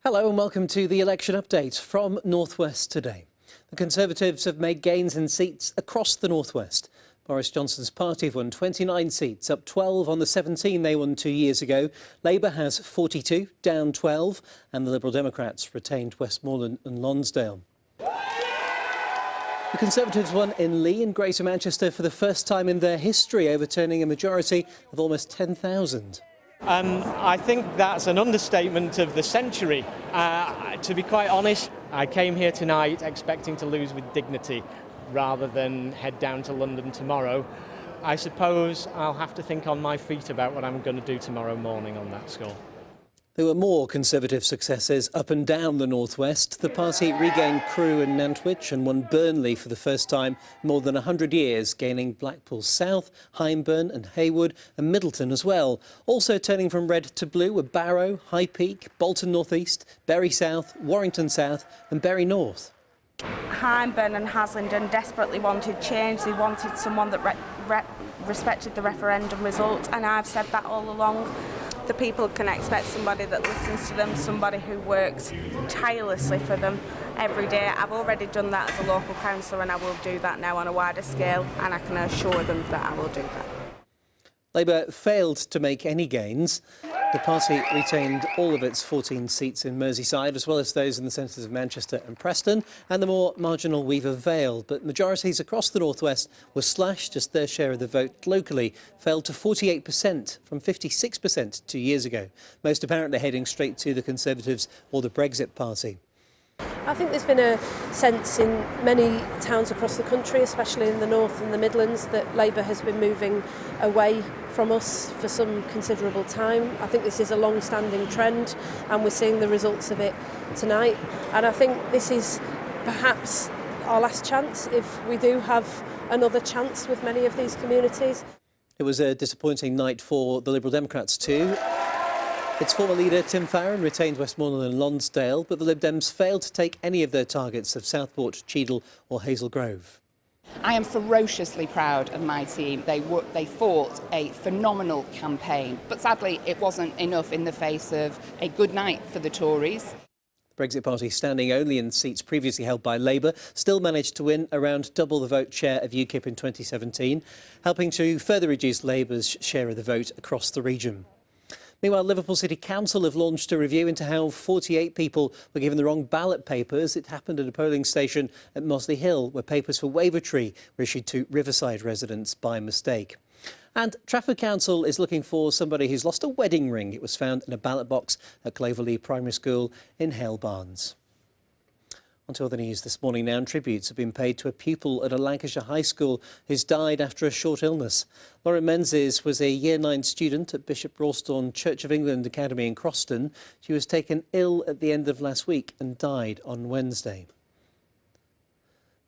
Hello and welcome to the election update from North West today. The Conservatives have made gains in seats across the North West. Boris Johnson's party have won 29 seats, up 12 on the 17 they won 2 years ago. Labour has 42, down 12, and the Liberal Democrats retained Westmoreland and Lonsdale. The Conservatives won in Leigh and Greater Manchester for the first time in their history, overturning a majority of almost 10,000. I think that's an understatement of the century. To be quite honest, I came here tonight expecting to lose with dignity rather than head down to London tomorrow. I suppose I'll have to think on my feet about what I'm going to do tomorrow morning on that score. There were more Conservative successes up and down the North West. The party regained Crewe and Nantwich and won Burnley for the first time in more than 100 years, gaining Blackpool South, Hyndburn and Haywood and Middleton as well. Also turning from red to blue were Barrow, High Peak, Bolton North East, Bury South, Warrington South and Bury North. Hyndburn and Haslingden desperately wanted change. They wanted someone that respected the referendum result, and I've said that all along. The people can expect somebody that listens to them, somebody who works tirelessly for them every day. I've already done that as a local councillor and I will do that now on a wider scale, and I can assure them that I will do that. Labour failed to make any gains. The party retained all of its 14 seats in Merseyside, as well as those in the centres of Manchester and Preston, and the more marginal Weaver Vale. But majorities across the North West were slashed as their share of the vote locally fell to 48% from 56% 2 years ago, most apparently heading straight to the Conservatives or the Brexit Party. I think there's been a sense in many towns across the country, especially in the North and the Midlands, that Labour has been moving away from us for some considerable time. I think this is a long-standing trend and we're seeing the results of it tonight. And I think this is perhaps our last chance, if we do have another chance with many of these communities. It was a disappointing night for the Liberal Democrats too. Its former leader, Tim Farron, retained Westmoreland and Lonsdale, but the Lib Dems failed to take any of their targets of Southport, Cheadle or Hazel Grove. I am ferociously proud of my team. They fought a phenomenal campaign, but sadly it wasn't enough in the face of a good night for the Tories. The Brexit Party, standing only in seats previously held by Labour, still managed to win around double the vote share of UKIP in 2017, helping to further reduce Labour's share of the vote across the region. Meanwhile, Liverpool City Council have launched a review into how 48 people were given the wrong ballot papers. It happened at a polling station at Mosley Hill, where papers for Wavertree were issued to Riverside residents by mistake. And Trafford Council is looking for somebody who's lost a wedding ring. It was found in a ballot box at Cloverley Primary School in Hale Barnes. On to other news this morning now, and tributes have been paid to a pupil at a Lancashire high school who's died after a short illness. Lauren Menzies was a Year 9 student at Bishop Rawstorn Church of England Academy in Croston. She was taken ill at the end of last week and died on Wednesday.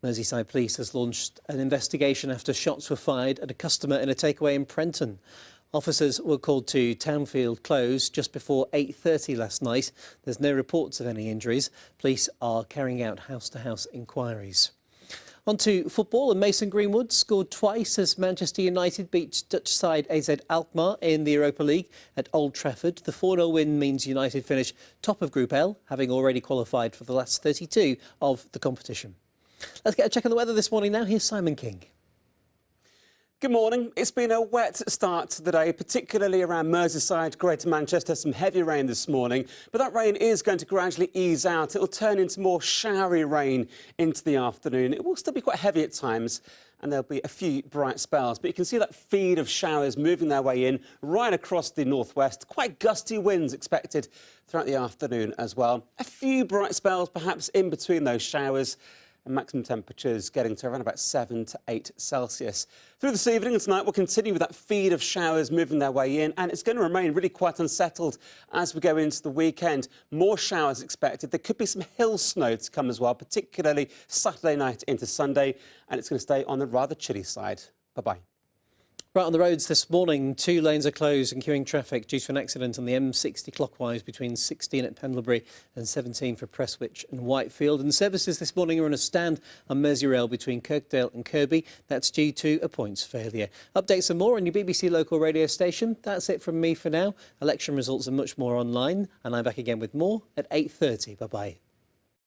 Merseyside Police has launched an investigation after shots were fired at a customer in a takeaway in Prenton. Officers were called to Townfield Close just before 8:30 last night. There's no reports of any injuries. Police are carrying out house-to-house inquiries. On to football, and Mason Greenwood scored twice as Manchester United beat Dutch side AZ Alkmaar in the Europa League at Old Trafford. The 4-0 win means United finish top of Group L, having already qualified for the last 32 of the competition. Let's get a check on the weather this morning now. Here's Simon King. Good morning. It's been a wet start to the day, particularly around Merseyside, Greater Manchester. Some heavy rain this morning, but that rain is going to gradually ease out. It'll turn into more showery rain into the afternoon. It will still be quite heavy at times, and there'll be a few bright spells. But you can see that feed of showers moving their way in right across the northwest. Quite gusty winds expected throughout the afternoon as well. A few bright spells perhaps in between those showers, and maximum temperatures getting to around about 7 to 8 Celsius. Through this evening and tonight, we'll continue with that feed of showers moving their way in, and it's going to remain really quite unsettled as we go into the weekend. More showers expected. There could be some hill snow to come as well, particularly Saturday night into Sunday, and it's going to stay on the rather chilly side. Bye-bye. Right, on the roads this morning, 2 lanes are closed and queuing traffic due to an accident on the M60 clockwise between 16 at Pendlebury and 17 for Prestwich and Whitefield. And services this morning are on a stand on Merseyrail between Kirkdale and Kirkby. That's due to a points failure. Updates and more on your BBC local radio station. That's it from me for now. Election results and much more online. And I'm back again with more at 8:30. Bye-bye.